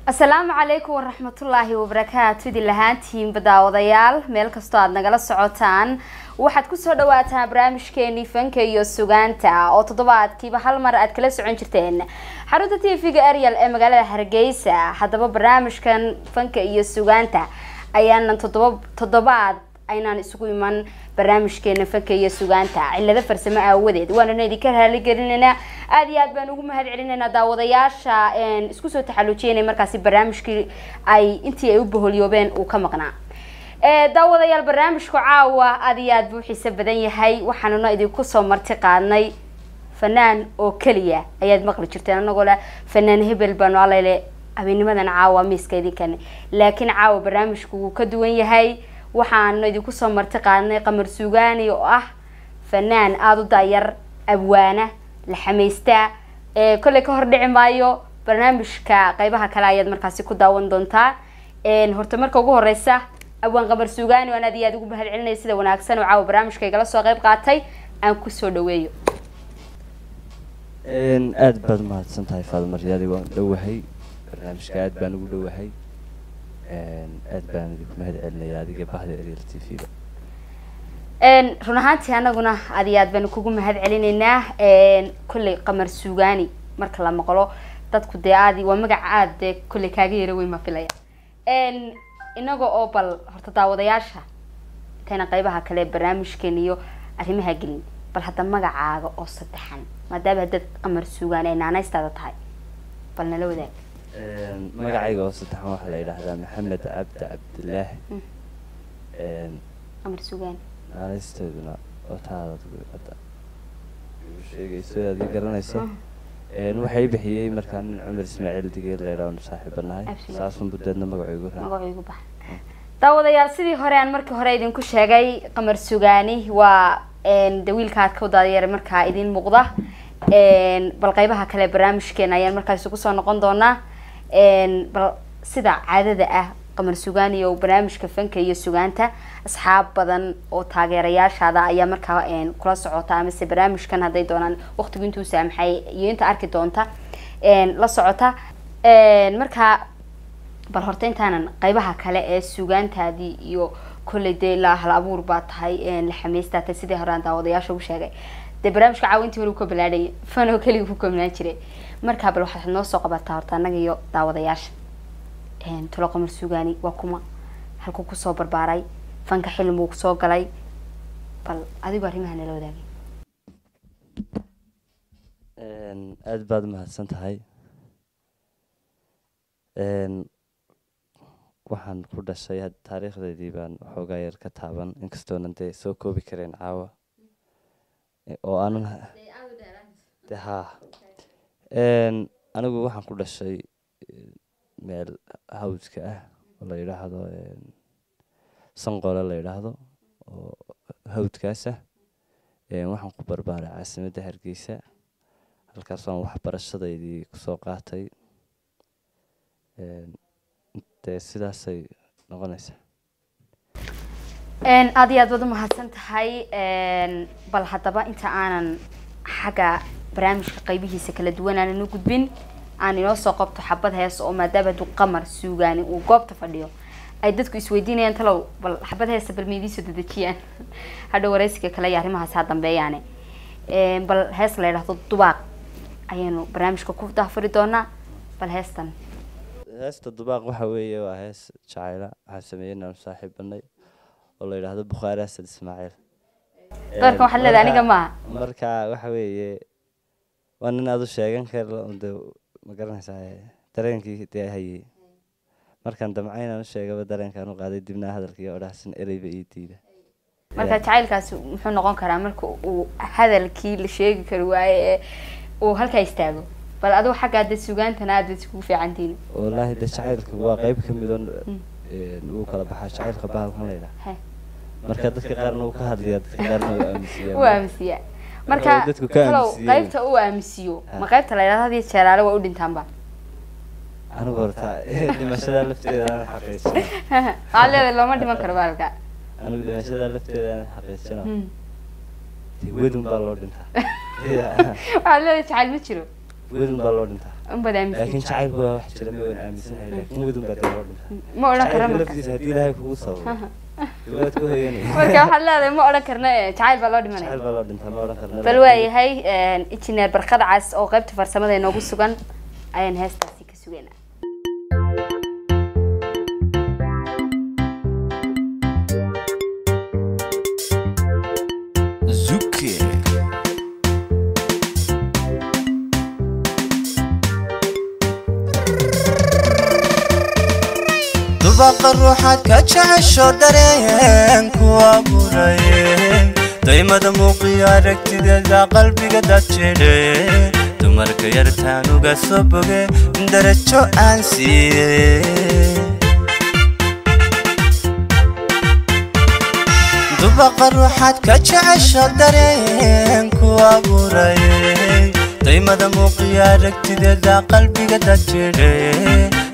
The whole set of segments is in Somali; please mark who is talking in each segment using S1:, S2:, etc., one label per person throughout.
S1: السلام عليكم ورحمة الله وبركاته دي لهانتين بداوديال ميل كستو aad nagala socotaan waxaad ku soo dhawaataa barnaamijkeeni fanka iyo suugaanta oo toddobaadkiiba hal mar aad kala socon jirteen xarunta TV-ga Ariel ee magaalada Hargeysa hadaba barnaamijkan fanka iyo suugaanta ayaan toddobaad aynaan isugu iman barnaamijkeena fanka iyo suugaanta cilada farsamo aawadeed waana idinka raali gelinayna aad iyo aad baan ugu mahad celinayna daawadayaasha isku soo taxaluujinay markaasi barnaamijkii ay intii ay u boholyoobeen uu ka maqnaa daawadayaal barnaamijku caawa aad iyo aad buu xiiso badan yahay waxaanuna idinku soo marti qaadnay fanaan oo kaliya ayaad maqli jirteen anagoo la fanaan hebel baan walaale habeennimadan caawa miiska idinkan laakiin caawa barnaamijku wuu ka duwan yahay waxaan idinku soo marti qaadnay qamar suugaani oo ah fanaan aad u daayar abwaana la xameystaa kulli ka hor dhici maayo barnaamijka qaybaha kale ayaad markaasi ku daawan doontaa horta marka ugu horeysa abwaan qamar suugaani waan aad iyo aad ugu mahad celinay sida wanaagsan oo caawa barnaamijka igala soo qayb qaatay aan ku soo dhaweeyo
S2: aad baad mahadsantahay Faadimo Riyaadi waan dhawahay barnaamijka aad baan ugu dhawahay aad baan idinku mahad celinay adiga bahda Ariel TV
S1: run ahaantii anaguna aad iyo aad baan kugu mahad celinaynaa kulli qamar suugaani marka la maqlo dadku deeadi waa magac aad kulli kaaga yara way ma filaya inaga oo bal horta daawadayaasha tayna qaybaha kale barnaamijkeen iyo arrimaha gelin bal hadda magacaaga oo saddexan maadaama dad qamar suugaani ay naanaystaada tahay bal nala wadaag
S2: magacayga oo saddexan waxa la yiraahdaa Maxamed Cabdi Cabdillah
S1: qamar suugaani
S2: naanaystayna oo taada hadda sheegayso aad garanayso waxay bixiyay markaan Cumar Ismaaciil Digeel leeyahay saaxiibanahay saasun budadna magacaygu
S1: bax daawadayaal sidii hore aan markii hore idinku sheegay qamar suugaani waa dawiilkaad ka wadaayay markaa idin muuqda bal qaybaha kale barnaamijkeena ayaan markaas ugu soo noqon doonaa bal sida caadada ah qamar suugaani oo barnaamijka fanka iyo suugaanta asxaab badan oo taageerayaashaada ayaa markaa kula socota ama se barnaamijkan haday doonaan waqtigu intuu saamaxay iyo inta arki doonta la socota marka bal horta intaanan qaybaha kale ee suugaantaadii iyo kulli la hal abuur baa tahay la xameystaa sidii hore aan daawadayaasha u sheegay de barnaamijka caawintii hore uu ka bilaadhay fan oo kaliya ku koobnaan jiray marka bal waxaad noo soo qabataa horta anaga iyo daawadayaasha tolo qamar suugaani waa kuma halku ku soo barbaaray fanka xilmo ku soo galay bal adigu arrimaha nala wadaagay
S2: aad baad mahadsantahay waxaan ku dhashay taariikhdeedii baan xoogaa yar ka taaban inkastoo nante soo koobi kareen caawa oo aanan anigu waxaan ku dhashay meel hawska ah oo la yiraahdo Sanqole la yiraahdo oo hawdkaas ah waxaan ku barbaaray caasimadda Hargeysa halkaas aan waxbarashadeedii ku soo qaatay sidaas ay noqonaysaa
S1: aad iyo aad wada mahadsan tahay bal hadaba inta aanan xaga barnaamijka qaybihiisa kala duwan aanan u gudbin aan inoo soo qabto xabad hees oo maadaama du qamar suugaani uu goobta fadhiyo ay dadku isweydiinayaan talow bal xabad hees bal meediiso dadajiyaan hadhow wareysiga kale iyo arrimahaas ha dambeeyaane bal hees la yiraahdo dubaaq ayaanu barnaamijka ku daafuri doonaa bal heestan
S2: heesta dubaaq waxa weeye waa hees jacayla waxaan sameeynaa saaxiibanay oo la yiraahdo Bukhari Asad Ismaaciil
S1: dadka waxa leedahay aniga ma
S2: marka waxa weeye waan aad u sheegan karo ma garanaysaa dareenkii hayay markaan damcayna sheegaba dareenkaan u qaaday dibna hadalkii oo dhaxsan ereyba ii diida
S1: marka jacaylkaas muxuu noqon karaa marka uu hadalkii la sheegi karo waaye oo halka istaago bal adigu xagga dad suugaantana aad isku fiicantiin
S2: wallahi jacaylku waa qayb kamid uu kala baxaa jacaylka baalkan leeyahay marka dadka qaarna uu ka hadliyaa dadka qaarna uu aamisiyaa marka qaybta uu aamisiyo ma qaybta la yiraahdo jeeraale waa u dhintaanba anigu horta dhimashada lafteeda aan xaqiijiyo
S1: aleeda looma dhiman karo baalka
S2: anigu dhimashada lafteeda aan xaqiijiyo wadun baa loo dhintaa
S1: aleeda jacayl ma jiro
S2: ودن بالودنتا
S1: بدأ
S2: لكن شعيب هو واحد شلون ما ينعمسنا لكن ودن بالودنتا
S1: ما أقول كرنا
S2: لفتي هدي لها كوسا دولت كوه يعني
S1: marka waxa leedahay ma oran karna jacayl baa loo dhimanay
S2: jacayl baa loo dhintaa ma oran karna
S1: bal waayahay injineer barkad cas oo qaybta farsamada inoogu sugan ayaan heestaasi ka sugeynaa
S3: Zuki dubaqa ruuxaad ka jecesho dareenku abuurayeen daymada muuqiyo aragtideeda qalbiga dadjidhe dumarka yartaan uga soo boge darajo aan siiye dubaqa ruuxaad ka jecesho dareenku abuurayeen daymada muuqiyo aragtideeda qalbiga dadjidhe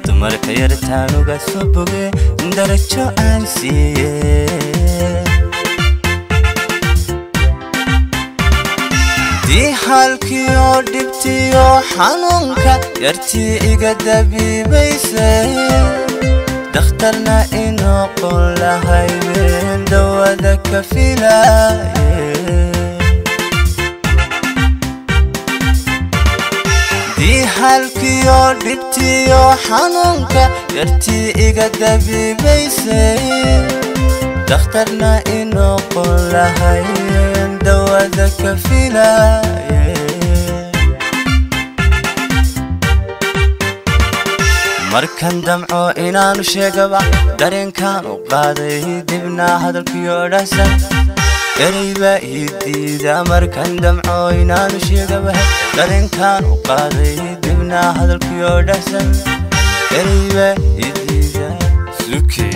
S3: dumarka yartaan uga soo boge darajo aan siiye dii halkiyo dhibtiyo xanuunka yartii iga dabiibaysay dakhtarna inoqon lahaydeen dawada ka filaaye dii halkiyo dhibtiyo xanuunka yartii iga dabiibaysay dakhtarna inoqon lahaydeen dawada ka filaaye markan damco inaanu sheegaba dareenkaan u qaaday dibna hadalkiyo dhahsan ereyba ii diida markan damco inaanu sheegaba dareenkaan u qaaday dibna hadalkiyo dhahsan ereyba ii diida suke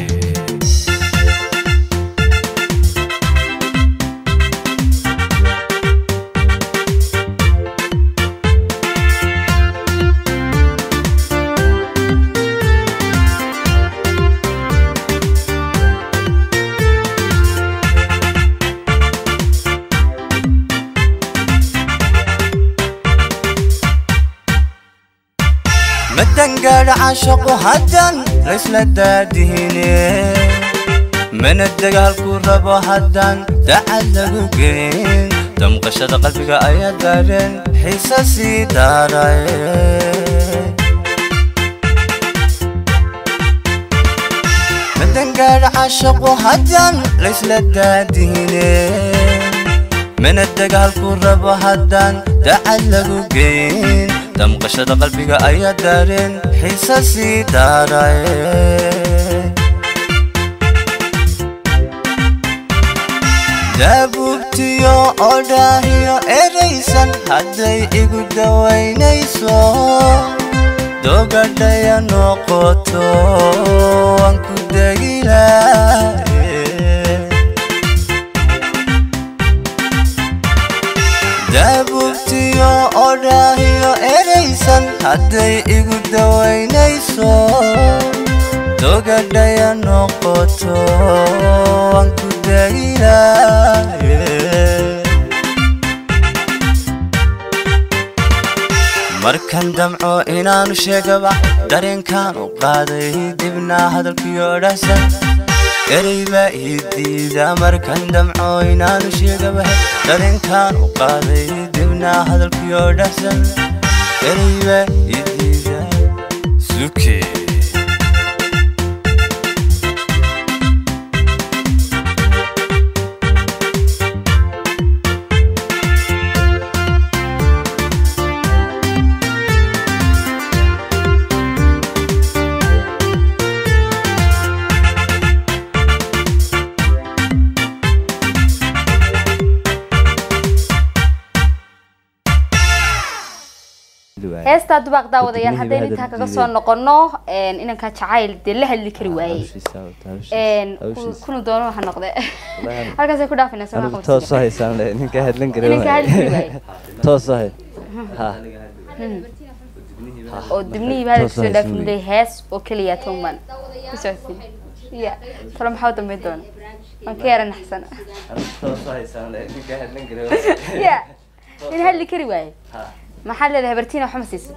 S3: مدنقر عاشق هدن ليس لدادهيني من الدقال كورب هدن تعلق قين تمقشد قلبك ايا دارين حساسي دارين مدنقر عاشق هدن ليس لدادهيني من الدقال كورب هدن تعلق قين تمقشد قلبك ايا دارين حساسي دارين دابوبتيو اوداهيو اريسان هدي ايقو دوينيسو دوغادايا نوقوتو وانكو داقيلاي دابوبتيو اوداهيو اريسان هدي ايقو دوينيسو دوغادايا نوقوتو وانكو داقيلاي markan damco inaanu sheegaba dareenkaan u qaaday dibna hadalkiyo dhahsan ereyba ii diida markan damco inaanu sheegaba dareenkaan u qaaday dibna hadalkiyo dhahsan ereyba ii diida suke
S1: heesta dubaq daawadayaal haddaynu intaa kaga soo noqono inanka jacayl dee la hadli kari waayey kuna doono waxa noqde halkaasay ku dhaafinaysa
S2: أنا توصي سامي إنك هادلين كريم
S1: إنك هادلين كريم
S2: توصي ها
S1: oo dibnihi baa soo dhaafnay hees oo kaliya toman kusoo ya tala maxaa dambe doon ma keeran xasan
S2: توصي سامي إنك هادلين كريم
S1: ya in hadli kari waayey maxaad leedahay habartiina wax ma siiso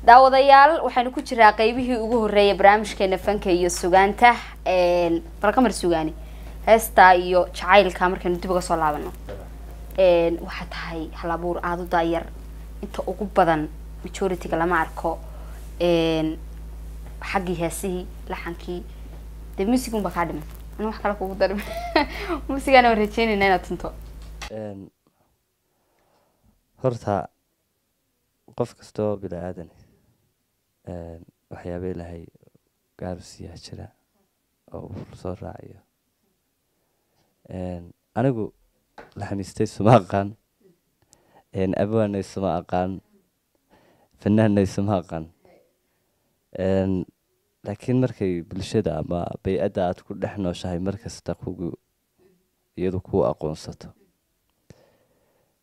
S1: daawadayaal waxaynu ku jiraa qaybihii ugu horeeyay barnaamijkeena fanka iyo sugaanta balqamar sugaani heesta iyo jacaylka markaynu dib uga soo laabano waxaa tahay halabuur aada u daayar inta ugu badan majority-ga lama arko xaggii heesihii laxankii dee music unbaa kaa dhiman ana wax kale kugu darmi musigaana waan rajeynayna inaad tunto
S2: horta qof kastoo bila aadan waxyaaba ilaahay gaarsiiyaa jira oo uu soo raaciyo anigu laxamiistay suma aqaan abwaanay suma aqaan fanaanay suma aqaan laakiin markay bulshada ama bay-adda aad ku dhex nooshahay markasta kugu iyadu kuu aqoonsato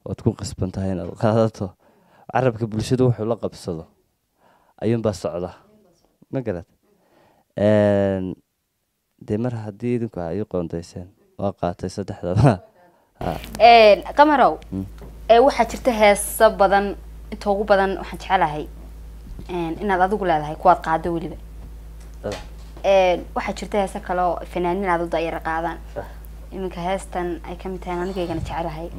S2: ood ku qasban tahay inaad qaadato carabka bulshada wuxuu la qabsado ayuunbaa socda ma garad dee mar haddii idinku ay qoondayseen waa qaatay saddexdaba
S1: qamarow waxaa jirta heeso badan inta ugu badan waxaan jecelahay inaad adigu leedahay kuwaad qaado weliba waxaa jirta heeso kale oo fanaaniin aad u daayara qaadaan iminka heestan ay kamid tahay anigaygana jecelahay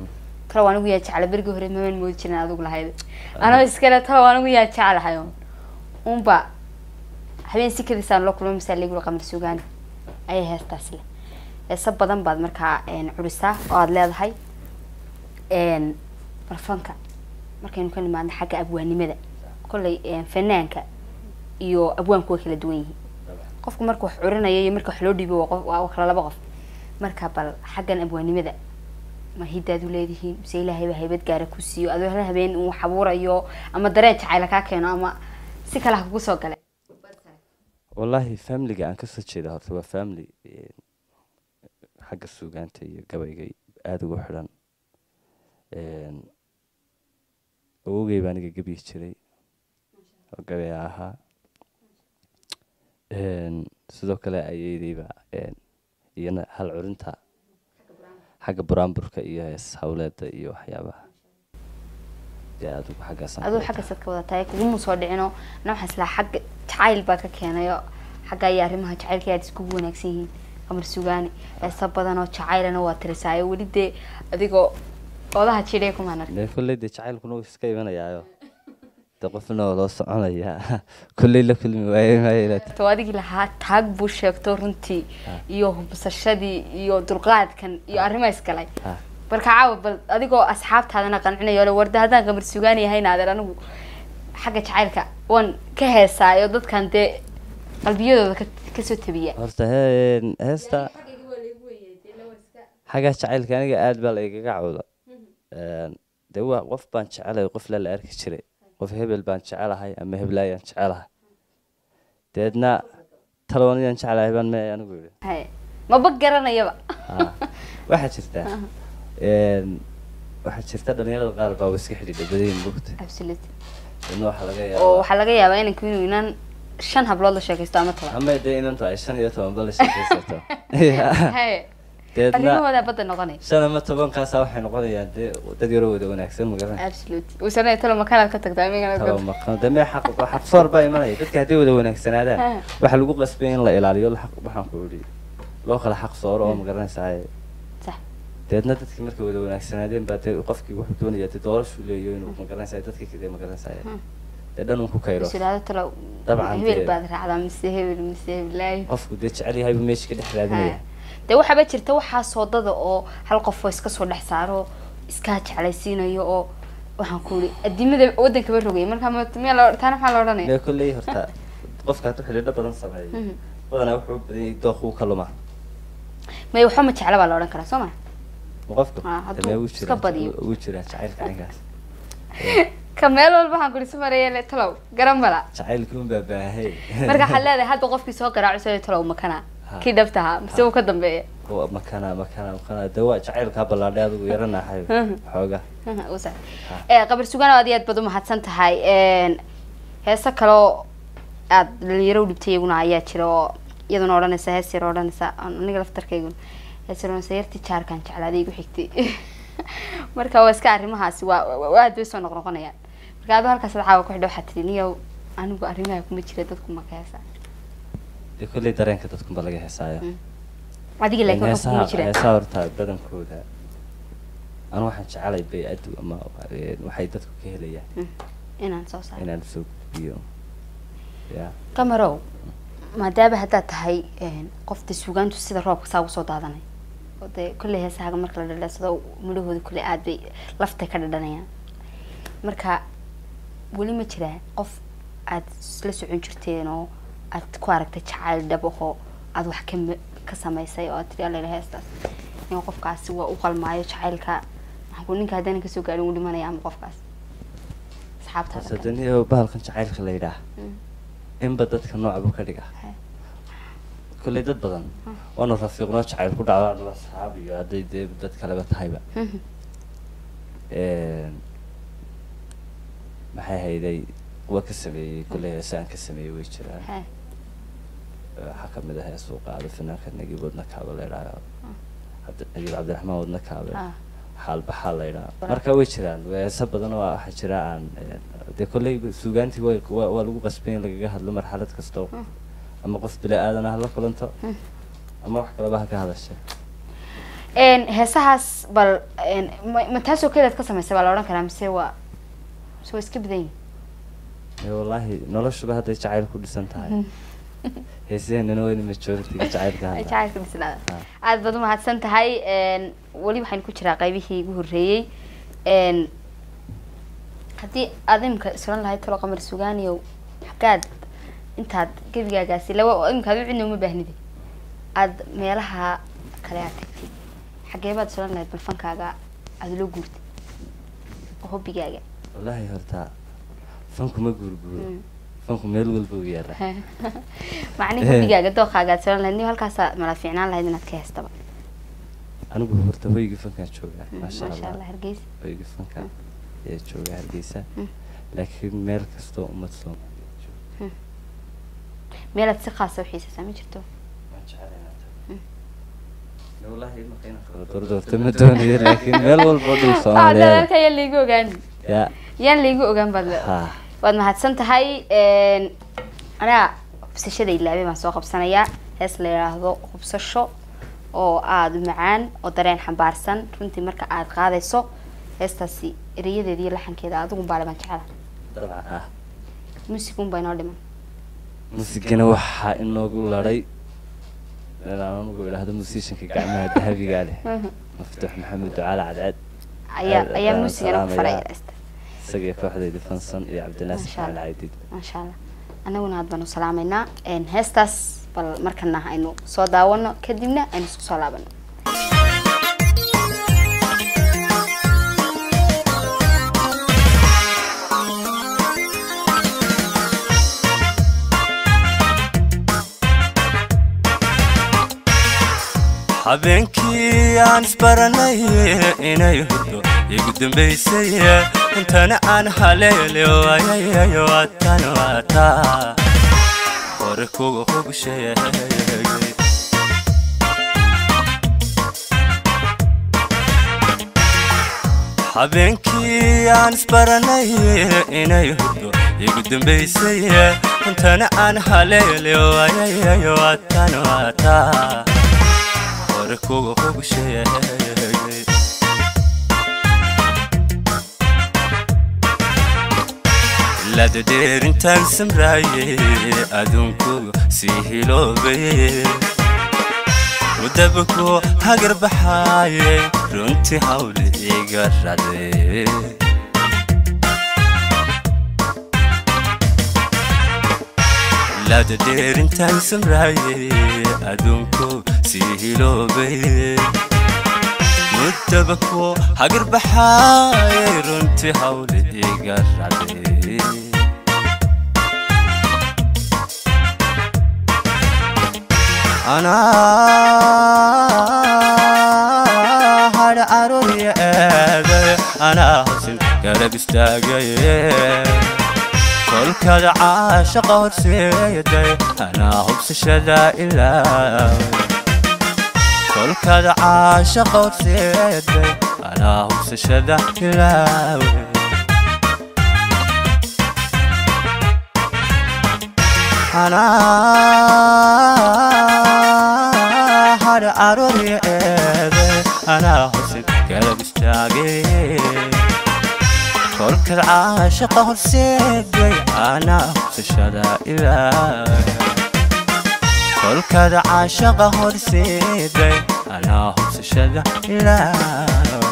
S1: talow anigu yaa jecla berigii hore mamaan moodi jirin adigu lahayd anoo iskale talow anigu yaa jecelahay unba habeen sikadiisaan loo kulmo misaa lagu qamar sugaani ayay heestaas leh heeso badan baad markaa curisaa oo aada leedahay barfanka markaynu ka nimaadno xagga abwaannimada kolley fanaanka iyo abwaanku way kala duwan yihiin qofku marka wax curinaya iyo marka wax loo dhiibo waa kala laba qof marka bal xaggan abwaannimada ma hidaad u leedihiin mise ilaahay baa haybad gaara ku siiyo adoo hal habeen uu xabuurayo ama dareen jacayla kaa keeno ama si kale ha kugu soo gale
S2: wallaahi familiga aan kasoo jeeda horta waa family xagga suugaanta iyo gabayga aada ugu xidhan awogey baa aniga gabi jiray oo gabay ahaa sidoo kale ayeydayba iyana hal curinta xagga buraanburka iyo hees hawleeda iyo waxyaabaha dee adigu xaggaas
S1: aduu xaggaasaad ka wadatahay kuguma soo dhicino nooxaa islaa xagga jacayl baa ka keenayo xagga iyo arrimaha jacaylka aad iskugu wanaagsan yihiin qamar sugaani heesa badan oo jacaylana waa tirisaayo weli dee adigoo odaha jidhay kumaan arkin
S2: kolley dee jacaylkuna wuu iska imanayaayo dee qofna oo loo soconayaa kolley la kulmi waaye maayo
S1: adigii lahaa taag buu sheegto runtii iyo hubsashadii iyo dulqaadkan iyo arrimaha iskalay marka caawa bal adigoo asxaabtaadana qancinayo le warda haddaan qamar sugaani yahay naadeer anigu xagga jacaylka waan ka heesaayo dadkan dee qalbiyadooda kasoo tabiya
S2: horta heesta xagga jacaylka aniga aada baa la igaga cawda dee waa qof baan jecelahay qof la arki jiray qof hebel baan jecelahay ama heblaayaan jecelahay deedna talooniyaan jecelahay baan mee anigu yidhi
S1: maba garanayaba
S2: waxaa jirta dhalinyarada qaar baa iska xidhiidha badayin bugta
S1: waxaa laga yaabaa inanku inuu inaan 5 hablood la sheekaysto ama 10
S2: ama dee inantu ay 5 iyo 10 bal la sheekaysato
S1: arrimahooda badda noqonay
S2: 5 ama 10 kaasa waxay noqonayaan dee dad yaro wada wanaagsan ma garanay
S1: absolutely usana talo makala ka tagtaa meegana
S2: talo makan dame xaq soor baa imanay dadka hadii wada wanaagsanaadaan waxa lagu qasbay in la ilaaliyo xaq waxaan ku yiri loo kala xaq sooro oo ma garanaysaa
S1: sax
S2: deedna dadkii markay wada wanaagsanaadeen baa qofkii wuxuu doonayaa doorasho leeyahay inuu ma garanaysaa dadkii kale ma garanaysaa dhan uu ku kayro
S1: sidaada talo
S2: dabcan
S1: hebel baad raacdaa mise heblaay
S2: qofku dee jecel yahay meesha ka dhex raadinaya
S1: dee waxaba jirta waxaa soodada oo hal qof oo iska soo dhex saaro iska jeclaysiinayo oo waxaan ku yiri adimada wadanka ba rogay marka meel la taana waxa la oranaya
S2: dee kulley horta qofka hada xiriir badan sameeyay badanaa wuxuu badan dooqu ka luma
S1: may waxa ma jecla baa la oran karaa soo ma
S2: qofka dee uu jira jacaylka anigaas
S1: kameel walba waxaan kuli sameeyay talow garan mala
S2: jacaylku un baabahay
S1: marka xal leedahay hadda qofkii soo qaraacsay talow makana kii dhabtaha mise uu ka dambeeyay
S2: oo makana dawa jacaylka balaadhay adigu yaranahay xooga
S1: wasa qabar sugan aad iyo aad bad u mahadsan tahay heesa kale aad dhalinyaro u dhibtay iyaguna ayaa jira oo iyaduna odhanaysa hees yar odhanaysa aniga laftarkaygu hees yar sayarti jaarkan jeclaaday igu xigtay marka waa iska arrimahaasi waa aad bay soo noqonayaan marka aad halkaas caawa ku xidho waxa tiriiniyo anigu arrimaha kuma jira dadku ma ka heesaa
S2: kulli dareenka dadku ba laga heesaayo
S1: adiga laakiin waxa kuma jira
S2: heesaa horta badankooda أنا واحد شعلي بيأدو أما واحد دتك كهلية
S1: إن أنا صار
S2: إن أنا سوق بيو يا
S1: كاميرو ما دابه هذا تهي قفت السوقان تسيد الراب ساو صوت هذا ناي وده كل هي ساعة مركل لله صدا ملوه كل قاعد بي لفته كذا دنيا مركا ولي ما ترى قف عاد سلسو عنشرتين أو عاد كوارك تشعل دبوه عاد وحكم كسمة يساي أو تري على الهستاس يعني قف كاس وقال معي شعل كا أقول إنك هذا إنك سوق قالوا لي ما نيام قف كاس صحابتها
S2: صدقني هو بهالكن شعل خليله إن بدت كنوع بكريجة كل ده بدن وأنا رفيقنا شعل كل على أصحابي هذا ده بدت كلمة هايبة ما هي ذي وكسبي كل سنة كسبي ويشتري حكم ده هي السوق هذا فينا كنا نجيب ودنا كابل إلى نجيب عبد الرحمن ودنا كابل حال بحال إلى مركب ويشتري وسبب أنا حشري عن ده كل سوقانتي ولو بس بين لقى هذا المرحلة كستو أما قص بلا أنا هلا كلنتا أما واحد كلا بها كهذا الشيء
S1: إن هسه بل إن متحسوا كده تقسم السبب لورا كلام سوا سكيب ذي
S2: والله نلاش بها تجعل كل سنة هاي هسين إنه وين متشوف تجعل كهذا
S1: تجعل كل سنة عاد بدو ما هالسنة هاي إن ولي بحين كل رقابي هي جوري إن هدي أدم كسرنا هاي ترى قمر سوقاني وحكاد أنت كيف جالسي لو أمك هذا عندنا مبهندي عاد ميلها كلياتك حاجة بعد سرنا هاي بالفن كاجا عاد لو جورت وهو بيجاجا
S2: والله هرتا فنكم مجور فنكم ميلول بوجيرة
S1: معني هو بيجاجا دو خاجات سرنا لأني هالكاسة مرافعنا لهذا نتكهس طبعا
S2: أنا بهرتا هو يجي فن كان شوقة
S1: ما شاء الله هرجيس
S2: هو يجي فن كان شوقة هرجيسة لكن ميل كستو أمتصلون
S1: ميلاد سخاسة وحيسة سامي جرتو
S2: والله ما كاين خطر تمدوني لكن ميل والبودو صار
S1: هذا كان اللي يقول
S2: يا
S1: اللي يقول بعد ما هتسنت هاي أنا بس الشيء اللي ما سوق بسنة هس اللي راهو بس الشو أو عاد معان أو درين حبارسن كنت مركا عاد قاعدة سوق هستاسي ريدة دي لحن كده عادوا بعد ما كحلا
S2: طبعا
S1: موسيقون بينار لمن
S2: موسيقنا وحا إنه أقول لري أنا أقول هذا موسيقى كجماعة ذهبي قاله مفتوح محمد على عدد
S1: أيام موسيقى فرعي
S2: سجى كواحد يدفنسن يا عبد الناس العيديد
S1: ما شاء الله أنا وناد بنو سلامنا إن هستاس بالمركنا إنه صداونا كدينا إنه صلابنا
S3: habeenkii aan isbaranay inay hurdo igudun baysay intana aan haleelo ayayo atan wata hore kugu hubshay habeenkii aan isbaranay inay hurdo igudun baysay intana aan haleelo ayayo atan wata kugu hubshay la deer intaan samraayay adunku si hiloobay wadabku hagar baxay runti hawl iga raday la deer intaan samraayay adunku سيلوبي متبكو حقر بحاي رنتي حولي يقرعدي أنا هاد عروري أنا حسن قلب استاقي كل كذا عاشق ورسيدي أنا حبس شدا إلا كل كذا عاشق ورسيدي anaa hubsashada ilaawe anaa har aroori eede anaa husid garab istaagay kolkad caashaqa horseeday anaa hubsashada ilaawe kolkad caashaqa horseeday anaa hubsashada ilaawe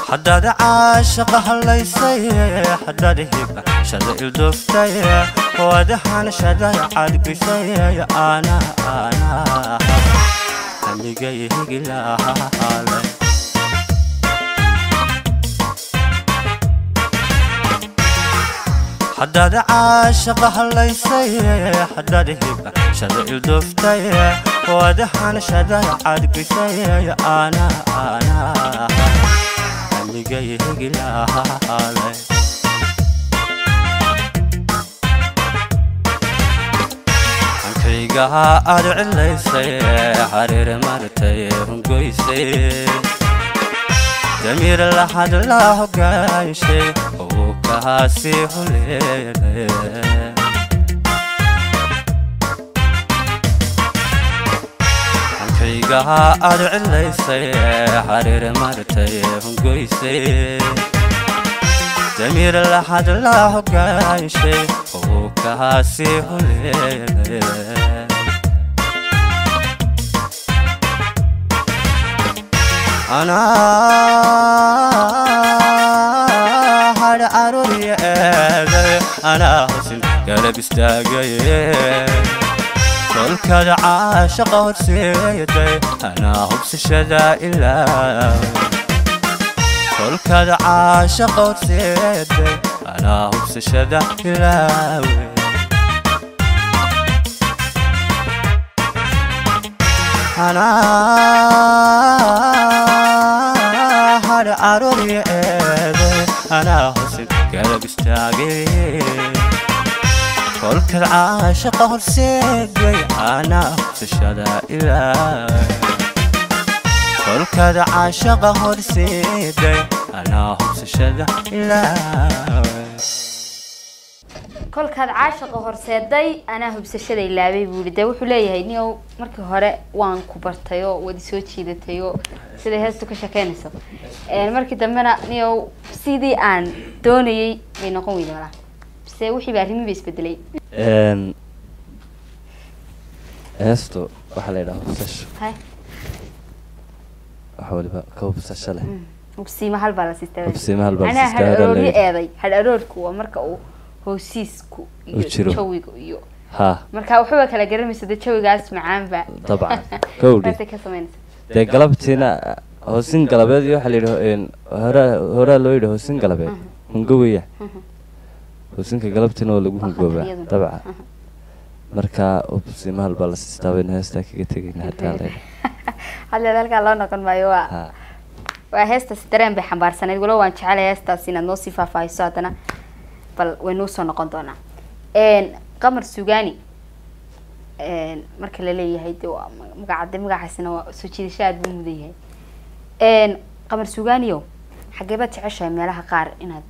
S3: حداد عاشق هالليسي حداد هيبة شذا الدفتي وادحان شذا عاد بيسي أنا اللي جاي هيجلا علي حداد عاشق هالليسي حداد هيبة شذا الدفتي وادحان شذا عاد بيسي أنا اللي جاي هيجلا علي عنكيجها أدعي ليسي حرير مرتي هنقويسي دمير لحد الله قايشي وكاسي هليلي عنكيجها أدعي ليسي حرير مرتي هنقويسي دمير لحد الله قايشي وكاسي هليلي أنا هاد أروري أنا حسن قلب استاقي كل كذا عاشق ورسيدي أنا هبس الشدا إلا كل كذا عاشق ورسيدي أنا هبس الشدا إلا أنا هاد أروري أنا حسن قلب استاقي كل كذا عاشق هرسيدي أنا هبسشدا إلهي كل كذا عاشق هرسيدي أنا هبسشدا إلهي
S1: kolkaad caashaqa horseeday anaa hubsashada ilaabay buu yidhi wuxuu leeyahay niyow markii hore waan ku bartay oo wadi soo jiidatay oo sida heestu ka shaqeynayso markii dambena niyow sidii aan doonayay bay noqon weyday walaal se wixii baa arrimihi isbedelay
S2: heestu waxa la yiraahdaa hubsasho waxa waliba ka hubsasho leh
S1: hubsiima hal baa la siistay
S2: hubsiima hal baa la
S1: siistay
S2: siistay
S1: anaa hadhoori eeday hadhoorku waa marka uu hoosiisku iyo jawiga iyo marka wuxuu kala garanaysa jawigaas macaanba
S2: طبعا كودي de galabtina hoosin galabeed iyo waxa la yiraahdo hore loo yiraahdo hoosin galabeed hungowiya hoosinka galabtina oo lagu hungooba dabcan marka hubsiima hal baa la siistay heesta kaga tagayna hataa
S1: hada halka loo noqon maayo waa heesta dareen bay xambaarsaneed walaal waan jecelahay heestaas inaad noo sii faahfaahiso hadana bal waynu soo noqon doonaa qamar suugaani marka la leeyahay magacaasina waa soo jiidasho aad buu mudan yahay qamar suugaaniyo xagee baad jeceshahay meelaha qaar inaad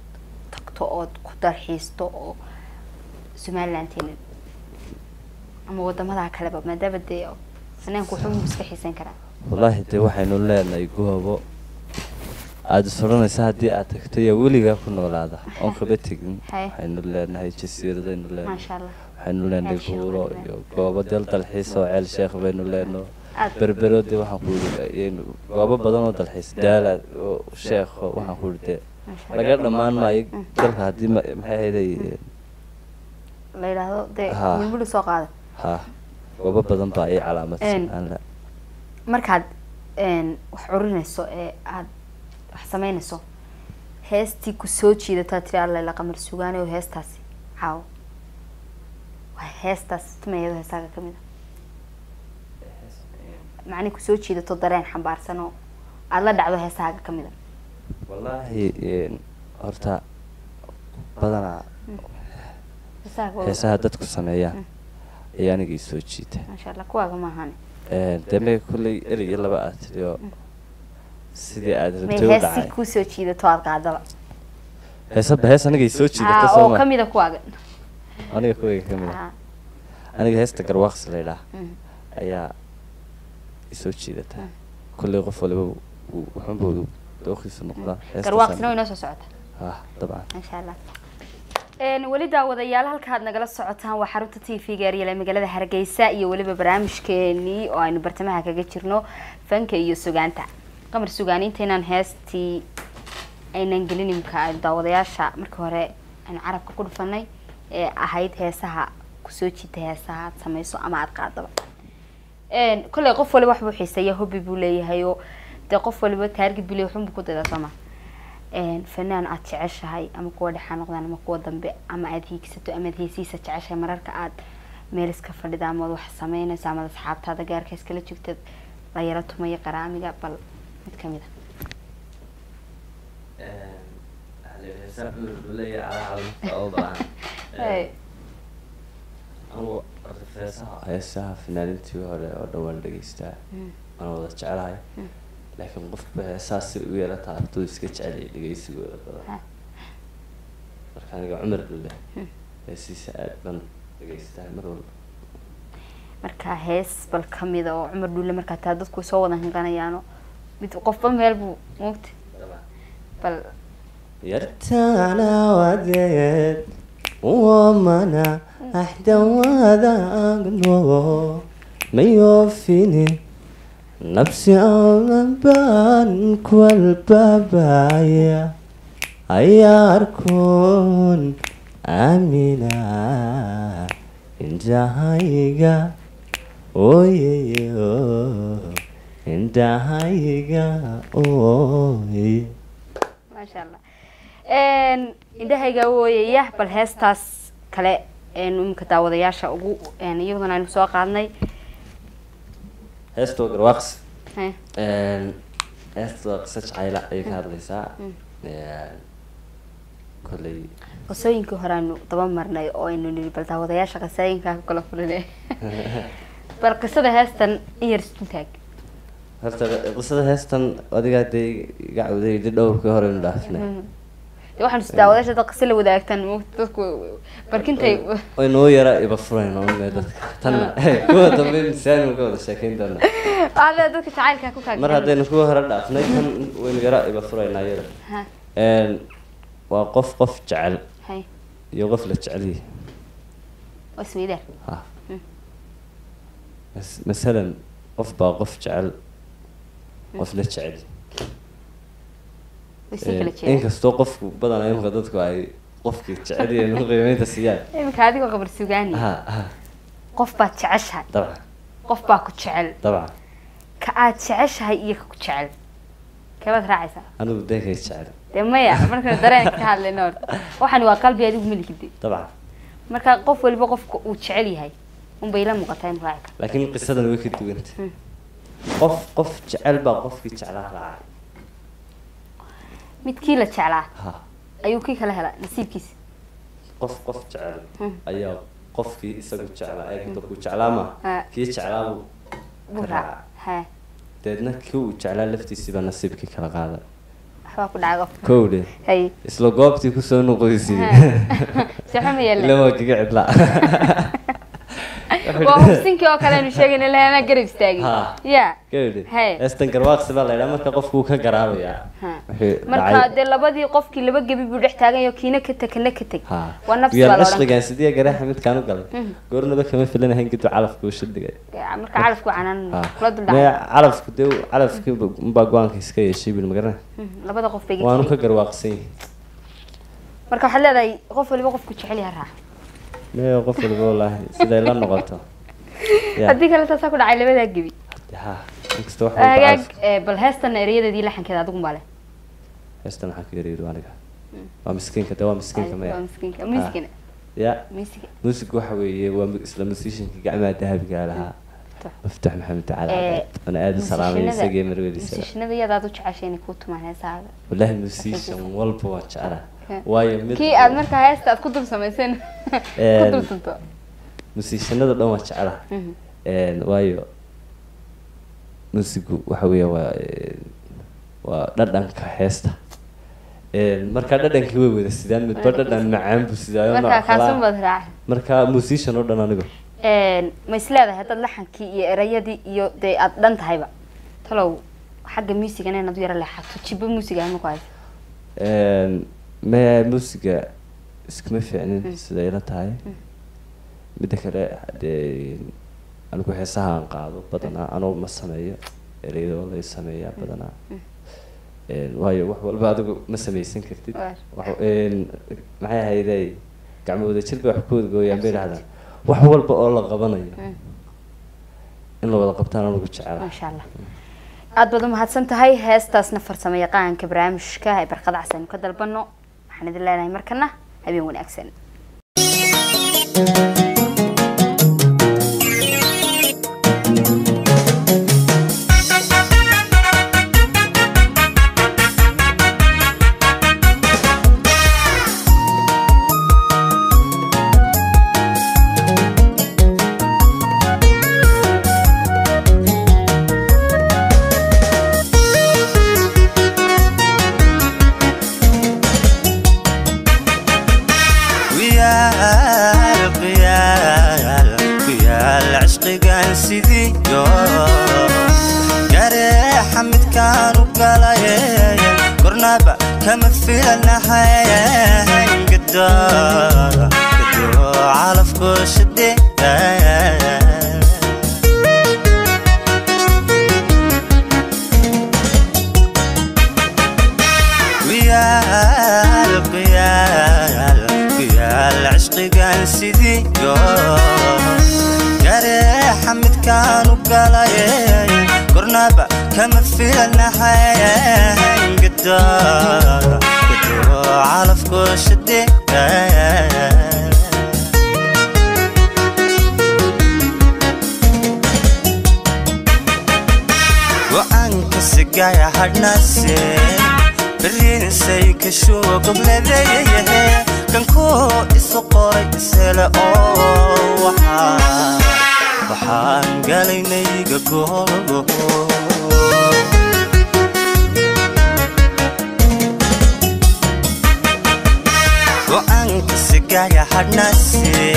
S1: tagto ood ku dalxiisto oo Somaliland ama wadamada kaleba maadaama dee saneenku wuxuu iska xiisan karaa
S2: wallahi dee waxaynu leenahay goobo aad soranaysa hadii aad tagto ya weliga ku noolaada oo kaba tagin waxaynu leenahay jasiiradaynu leenahay ma sha Allah waxaynu leenahay buuro iyo goobo dalxiis oo ceel sheekh baynu leenahay berberoodi waxaan ku leeyahay goobo badan oo dalxiis daala oo sheekh waxaan ku leeyahay laga dhamaan maayo dalka hadii maxay hayday
S1: la yiraahdo de mulmul soo qaada
S2: goobo badan baa ay calaamadsan aan la
S1: markaad wax curinayso ee aad wax samaynayso heestii ku soo jiidataa tiri alla la qamar sugaanayo heestaasi caaw waa heestaas tumayado heesaaga kamid ah macni ku soo jiidato dareen xambaarsan oo aad la dhacdo heesaaga kamid ah
S2: wallahi horta badanaa heesaha dadku sameeyaan ayaa aniga i soo jiita
S1: maasha allah kuwaaga maahan
S2: deme kulley erey laba aad tiri oo sidii aad rabtay u dhacay
S1: heesi ku soo jiidato aad qaadaba
S2: hees aniga i soo jiidata soo
S1: oo kamid ah kuwaaga
S2: aniga kuwaaga kamid ah aniga heesta garwaaqsi la yidhaah ayaa i soo jiidata kulley qof waliba wuxuunboodu dooqiisa noqdaa
S1: garwaaqsina way noo soo socota
S2: dabcan
S1: insha allah weli daawadayaal halkaad nagala socotaan waa xarunta TV-ga ee magaalada Hargeysa iyo waliba barnaamijkeeni oo aynu bartamaha kaga jirno fanka iyo sugaanta qamar sugaaniinta inaan heestii aynan gelin imka daawadayaasha markii hore aan carabka ku dhufanay ee ahayd heesaha ku soo jiita heesaha aad samayso ama aad qaadaba kulay qof waliba wax buu xiiseeyaa hobby buu leeyahay oo de qof waliba target buu leeyahay wuxuu ku dadaa sama fanaan aad jeceshahay ama kuwa dhexa noqdaan ama kuwa dambe ama aad hiigsato ama heesiisa jeceshahay mararka aad meel iska fadhida ama wax sameynayso ama asxaabtaada gaarka iskala joogtad la yara tumaya qaraamiga bal mid kamid
S2: heesaha fanaanintii hore oo dhawaan dhegeystaa aan wada jecelahay laakiin qofba heesaas si u yeelataa arduu iska jecelay dhegeysigooda badan marka aniga cumar dhulle heesiisa aad baan dhegeystaa mar walba
S1: marka hees bal kamid oo cumar dhulle markaa taa dadku soo wada hinqanayaano mid qofba meel buu moogta bal
S2: yartaana wadeed wamana axdawaadaagno mayofini nafsi aban kualbabaya ayaarkun amina indahayga oyeyo indahayga oye
S1: maasha allah indahayga ooyaya bal heestaas kale imka daawadayaasha ugu iyaduna aynu soo qaadnay
S2: heesta garwaaqsi heesta waa qiso jacayla ayay ka hadlaysaa kolley
S1: qisooyinkii hore aynu daba marnay oo aynu niri bal daawadayaasha qisooyinkaa ku kala fulinay bal qisada heestan iyar istuntaag
S2: horta qisada heestan adigaa dee iga cawday di dhowrkii hore inu dhaafnay
S1: waxaan is daawadayaasha dad qisa la wadaagtaan dadku barkintay
S2: way noo yara iba furayno dadka tan kuwa dambe insaan ka wada sheekeyn doona
S1: dadka jacaylka ku kaag
S2: mar haddaynu kuwa hore dhaafnay tan waynu yara iba furaynaa yara waa qof jecel iyo qof la jecel yahay
S1: wasweydar
S2: masalan qof baa qof jecel qof la jecel inkastoo qofku badanaa imika dadku ay qofkii jecel yihiin qiimeynta siiyaan
S1: imika adigoo qabar sugaani qof baad jeceshahay
S2: dabcan
S1: qof baa ku jecel
S2: dabcan
S1: ka aad jeceshahay iyo ka ku jecel kebaad raacaysaa
S2: anigu deekay jecel
S1: dee maya markaynu dareenka ka hadlayno waxani waa qalbi adigu malikide
S2: dabcan
S1: marka qof waliba qofka uu jecel yahay unbay la muuqataa inuu raaci karo
S2: laakiin qisadan way ka duwanta qof jecel baa qofkii jeclaa raacay
S1: midkii la jeclaa ayuu kii kala helaa nasiibkiisa
S2: qof jecel ayaa qofkii isagu jeclaa ee dadku jeclaa ma kii jeclaa buu raacay deedna kii uu jeclaa laftiisiiba nasiibkii kala qaaday
S1: waxbaa ku dhaco
S2: kowde isla goobtii kusoo noqoysay ilaa waa kaga cidlaa
S1: waa hubsinkii oo kale aynu sheegayna ilaa garab istaagay ya
S2: gawde heestan garwaaqsi baa la yidhaha marka qofku ka garaabayaa
S1: marka dee labadii qofkii laba gebi buu dhex taaganyaho kiina ka teg kana ka teg waa nafsi baa
S2: cishqigaan sidii garaaxa midkaan u galay goornaba kama filanahayn gidu calafku u shidhigay
S1: marka calafku canaan kula dul dhacay
S2: calafku dee calafkii unbaa go-aanka iska yeeshay bil magarana
S1: labada qof bay
S2: waanu ka garwaaqsan yahay
S1: marka waxaad leedahay qof waliba qofku jecel yahay raac
S2: mee qof waliba wallaahi siday la noqoto
S1: هديك لا تساكل على لبدا جبي
S2: ها inkastoo wax walba
S1: bal heestan ereyadii laxankeeda adigu male
S2: heestan waxa ka yareeyo aniga waa miskiinka waa miskiinka ma
S1: waa miskiinka miskiina
S2: ya
S1: miskiin
S2: music waxa weeye waa isla musicianka gacmaha dahabiga lahaa مفتاح محمد تعالى انا ادي سلامي سجي مروديس
S1: musicianada yadaad u jeceshay ku tumaan heesaaga
S2: wallahi musician walba waa jecela waayo mid
S1: kii aad markaa heesta aad ku dul sameeyeen ku dul tunto
S2: musicianada dhan waa jecela waayo musigu waxa weeye waa dhadhanka heesta marka dhadhankii way wada sidaan mid dhadhan macaan buu sidaayo
S1: marka kaasun baad raac
S2: marka musician oo dhan aniga
S1: ma isleedahay dad laxankii iyo erayadii iyo day aad dhan tahayba talow xagga musiga inay nadu yara leexato jibo musiga ma ku hayso
S2: ma musiga iskama fiicnin sida ila tahay mid kale anigu heesaha aan qaado badanaa anoo ma sameeyo erayada la sameeyaa badanaa waayo wax walba adigu ma samaysan kartid maxay hayday gacmooda jilba wax ku gooyaan bay raadaan wax walba oo la qabanayo in la wada qabtaan anigu jecel
S1: ma sha Allah aad baad u mahadsan tahay heestaasna farsamo yaqaanka barnaamijka ay barqada casan ka dalbano waxaan idin leenahay markana habeen wanaagsan كما في النهاية قدر على فكوش الدين ويا العشق قال سيدي قريح حمد كانوا قلايا قرنابا كما في النهاية قدر على فكوش الدين وعنك السقايا حد ناسي برين سيك شو قبل ذيه كان كو إسقوري إسلا وحان قالي نيقا قولو وعنك السقايا حد ناسي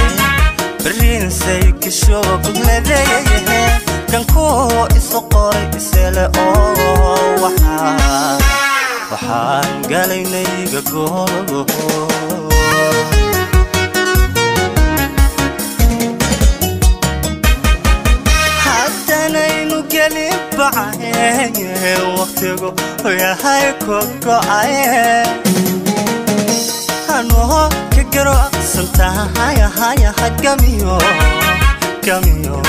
S1: برين سيك شو قبل ذيه كان كو إسقوري إسلا وحان قالي نيقا قولو حتى نينو قلب بعيه وقتكو ويا هاي كوكو عيه أنو كقرو سنتا هاي كاميو كاميو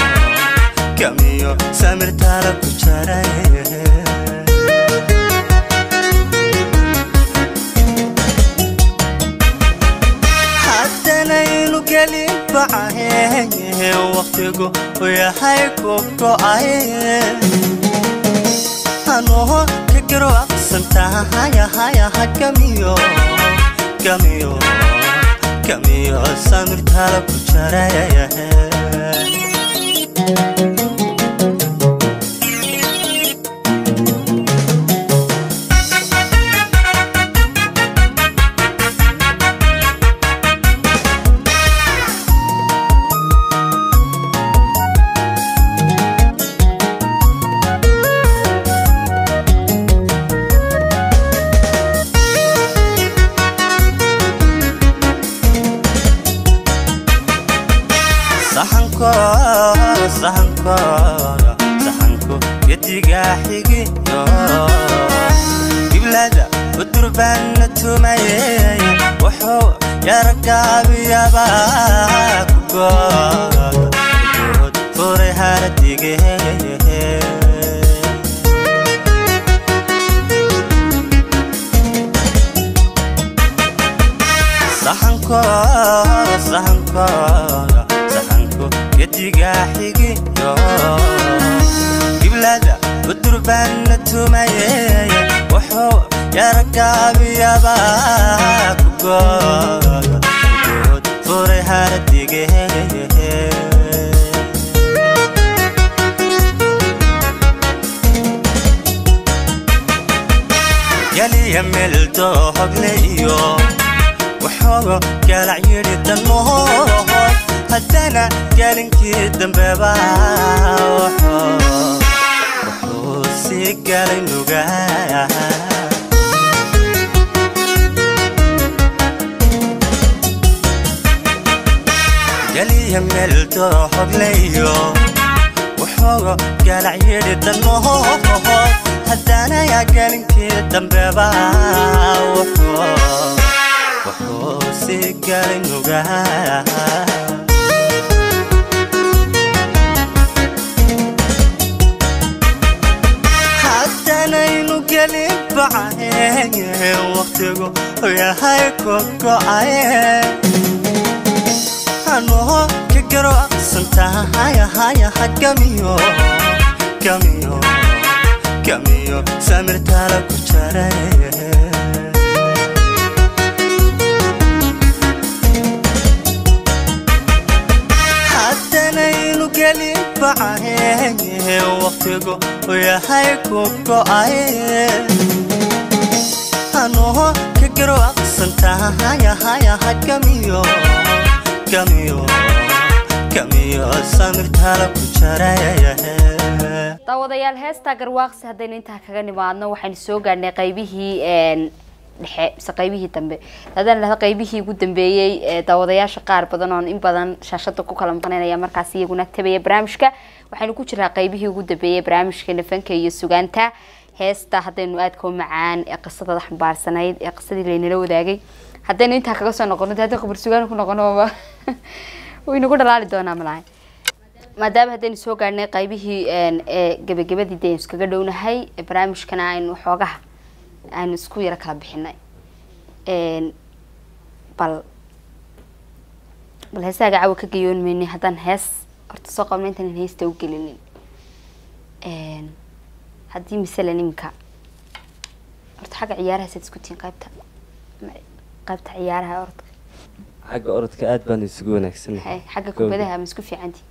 S1: كاميو سامر تارك وشاريه قلب بعيه وقتكو ويا هاي كوكو عيه أنو كقرو سنتا هاي كاميو كاميو كاميو سامر تارك وشاريه صحنكو يديقا حقيقو ببلادة والدربان تومي وحو يا رقابي يا باكو
S3: furay haradige saxanko yadiga xigiyo giblada udurbaana tumaye wuxuu yaragaabiyaba kugood furay haradige yaliya meldo hogleyo وحوغو قالع يريد الموت هدانا قالنكي الدنبابا وحوسي قالي نوغايا قالي يملتو حقليو وحوغو قالع يريد الموت هدانا يا قالنكي الدنبابا وحوسي قالي نوغايا حتى نينو قالي بعين وقتكو ويا هاي كوكو عين أنو كقرو سنتا هايا كاميو سامر تالا كوشاري قالي بعين وقتكو ويا هاي كوكو عين أنو كقرو سنتا هايا كاميو سامر تالا كوشاري
S1: daawadayaal heesta garwaaqsi hadayna inta kaga nimaadno waxaan soo gaarnay qaybihii dhexe qaybihii dambe hadaan la qaybihii ugu dambeeyay daawadayaasha qaar badan oo in badan shaashada ku kala maqnaynaya markaas iyaguna tabaya barnaamijka waxaan ku jiraa qaybihii ugu dambeeyay barnaamijka fanka iyo sugaanta heesta hadaynu aad ka macaan ee qisada xambaarsanayd ee qisadii leynala wadaagay hadaynu inta kaga soo noqono hadda khabar sugaan ku noqono way nagu dhalaali doonaa malahay maadaama hadaynu soo gaarnay qaybihii gabagabadii deen iskaga dhownahay barnaamijkana aynu xoogaha aynu isku yara kala bixinay bal heesaaga caawa ka gayoon meynay haddaan hees horta soo qabna intaan heesta u gelinin haddii masalan iminka horta xagga ciyaaraha saad isku tihiin qaybta ciyaaraha orodka
S2: xagga orodka aad baan isugu wanaagsannahay
S1: xagga kubadaha ma isku fiicantii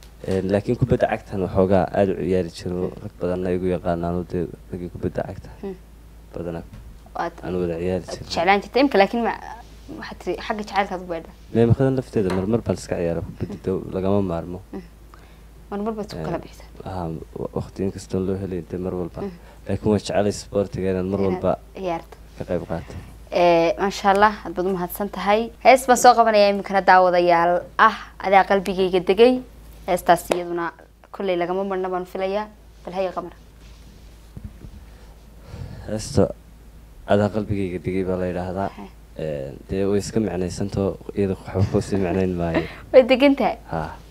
S2: laakiin kubadda cagtan waxoogaa aad u ciyaari jiro rag badanna igu yaqaanaan dee ragii kubadda cagta badanaa aan wada ciyaari jiray
S1: jeclaan jirta imka laakiin waxaad tiri xagga jacaylkaad u beedha
S2: meemaqadan lafteeda marmar baan iska ciyaara kubadda lagama maarmo
S1: marmar baad isku kala bixisa
S2: waqti inkastoo loo helay intee mar walba laakiin waan jecelay sportiga inaan mar walba
S1: ciyaarta
S2: ka qayb qaato
S1: maasha allah aad baad umahadsan tahay hees baan soo qabanaya iminkana daawadayaal adaa qalbigayga degay heestaas iyaduna kolley lagama marna baan filayaa bal haya qamar
S2: heesta adaa qalbigayga degay baa la yidhaahdaa dee way iska micnaysantoo iyada waxba kusii micnayn maayo
S1: way degan tahay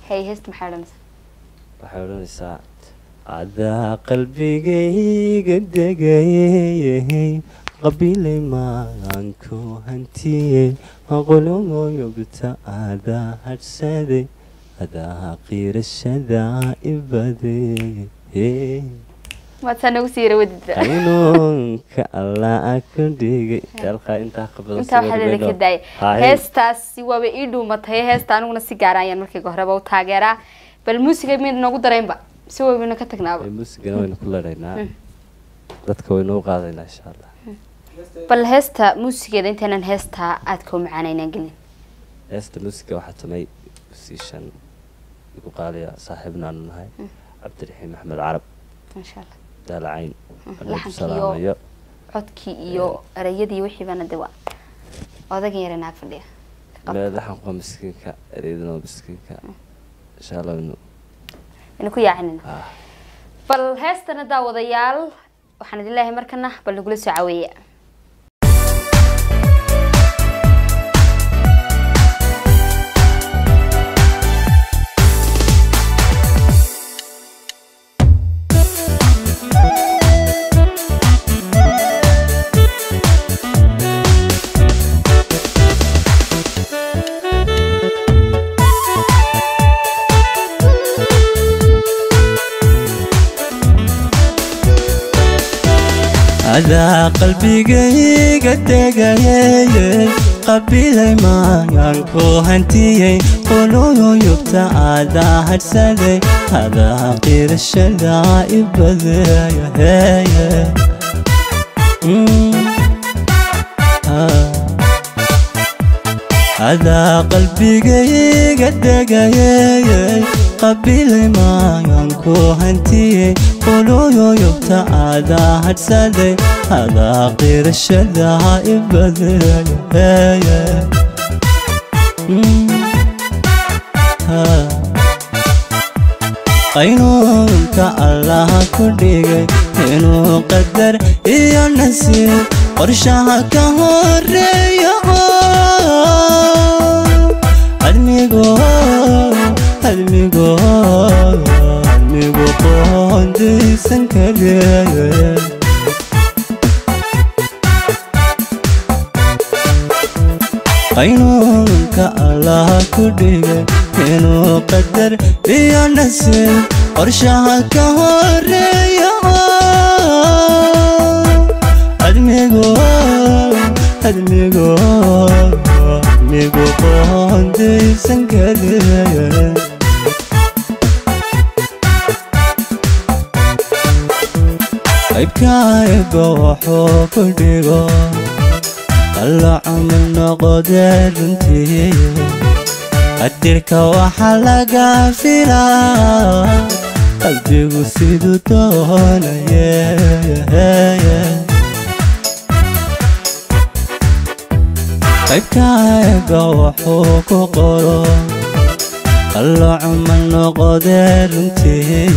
S1: hay heesta maxay odhanaysaa
S2: waxay odhanaysaa adaa qalbigayga degay qabilay maanku hantiyey qologoyogta adaa hadhsaday adaa qiirashada ibadey
S1: waad nagu siira wadida
S2: qaynuunka allah ka dhigay dalqa intaa qabadan
S1: intaa waxaa ka daay heestaasi waaba ii dhuumatay heesta aniguna si gaar ayaan markii horeba u taageeraa bal muusiga mid nagu dareenba si wayna ka tagnaaba
S2: muusigana wayna ku leedaynaa dadka wayna u qaadaynaa insha allah
S1: bal heesta muusigeeda intaanan heesta aad ka macaanaynaan gelin
S2: heesta muusiga waxaa tamay musician igu qaaliya saaxiibna aanu nahay cabdiraxiim axmed carab
S1: insha allah
S2: dalacayn
S1: laxankiyo codkii iyo erayadii wixii bana de waa odagan yara naag fadhiya
S2: laxanku waa miskiinka erayaduna waa miskiinka insha allah
S1: inu ku yaacinina bal heestana daawadayaal waxaan idin leeyahay markana bal nagula soo caweeya
S3: هذا قلبي قدقايا قبيلي ما ينكو هنتي قولوا يبتع هذا هرسلي هذا غير الشدائب بذايا هذا قلبي قدقايا قبيلي ما ينكو هنتي قولوا يبتع هذا هرسلي هذا غير الشدائب بذايا قينونك الله كرديغي إنو قدر إيا نسير قرشاها كهوريا هدميغو قوندي سنكريا قينونك الله كرديغي إنو قدر إيا نسير قرشاها كهوريا هدميغو قوندي سنكريا عيبكايب وحو كرديغو طلع من قدر انتي قدرك وحلقة فيلا قلبي وسيدو تونا عيبكايب وحو كقرو طلع من قدر انتي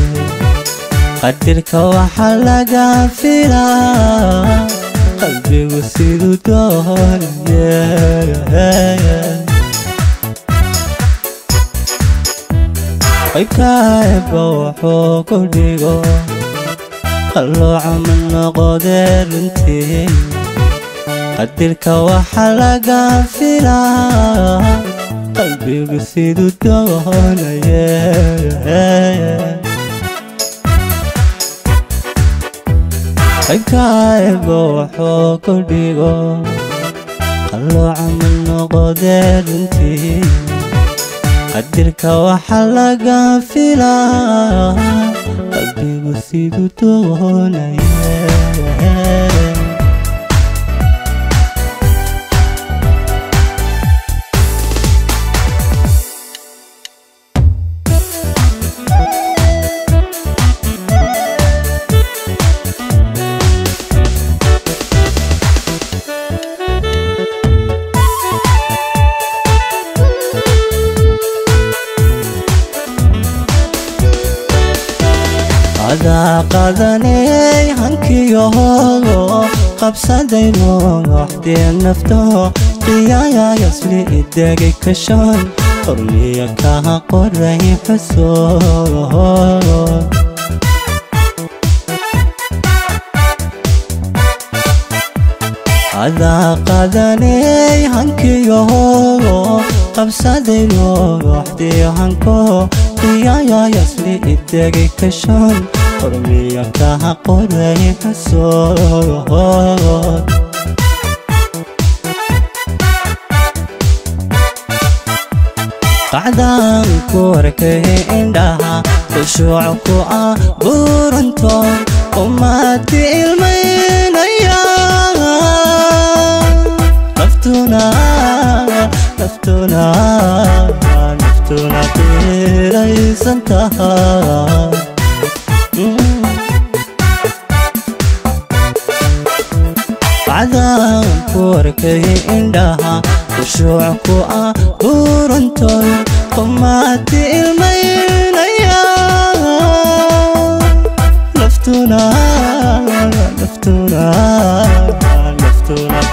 S3: قدرك وحلقة فيلا قلبي وسيدو تونا عيبكايب وحو كرديغو طلع من قدر انتي قدرك وحلقة فيلا قلبي وسيدو تونا عيبكايب وحو كرديغو طلع من قدر انتي قدرك وحلقة فيلا قلبي وسيدو تونا هذا قادني هنكي يهو قبصدي وحدي نفته قيايا يسلي إداقي كشون قرمي كاها قرهي حسون هذا قادني هنكي يهو قبصدي وحدي هنكو قيايا يسلي إداقي كشون قرمي كاها قرهي حسون قعدان كوركه عندها خشوعكو بورنتون وماتي المين أيام نفتونا تيري سنتها قعدان كوركه عندها خشوعكو بورنتون وماتي المين أيام نفتونا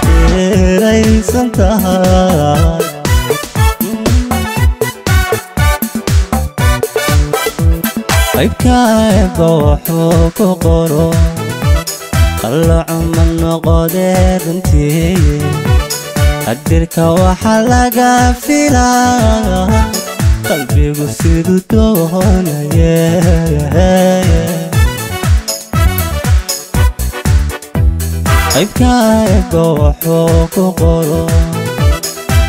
S3: تيري سنتها عيبكايب وحو كقرو طلع من قدر انتي قدرك وحلقة فيلا قلبي وسيدو تونا qaybkaaga wuxuu ku qoro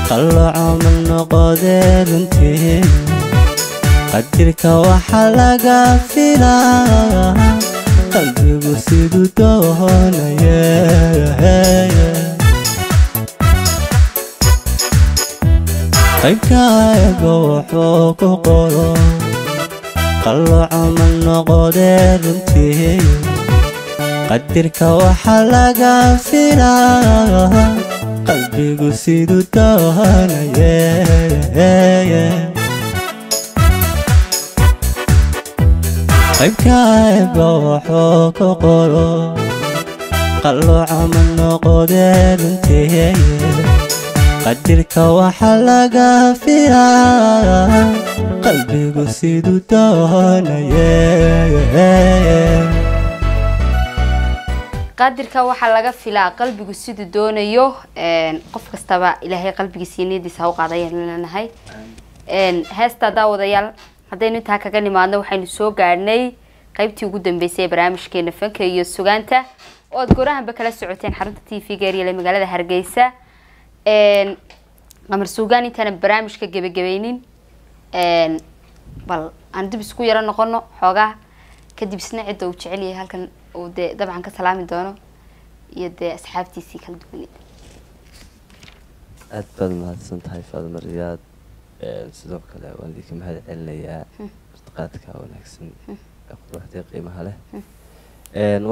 S3: qalooco ma noqodee runtii qadirka waxa laga filaa qalbigu siduu doonaya qaybkaaga wuxuu ku qoro qalooco ma noqodee runtii qadirka waxa laga filaa qalbigu siduu doonaya qaybkaaga wuxuu ku qoro qalooco ma noqodee runtii qadirka waxa laga filaa qalbigu siduu doonaya
S1: qadirka waxa laga filaa qalbigu siduu doonayo qof kastaba ilaahay qalbigiisa iyo niyadiisa u qaadaya leenahay heesta daawadayaal haddaynu intaa kaga nimaadno waxaynu soo gaadhnay qaybtii ugu dambeysay ee barnaamijkeena fanka iyo sugaanta oo aad goorahanba kala socoteen xarunta TV-ga ee magaalada Hargeysa qamar suugaan intaan barnaamijka gabagabeynin bal aan dib isku yara noqono xoogaa kadib isna cid uu jecel yahay halkan oo dabcan ka salaami doono iyo asxaabtiisii kala duwan
S2: aad baad mahadsantahay Faadimo Riyaad sidoo kale waan idinka mahad celinayaa martiqaadka wanaagsan ee quruxda qiimaha leh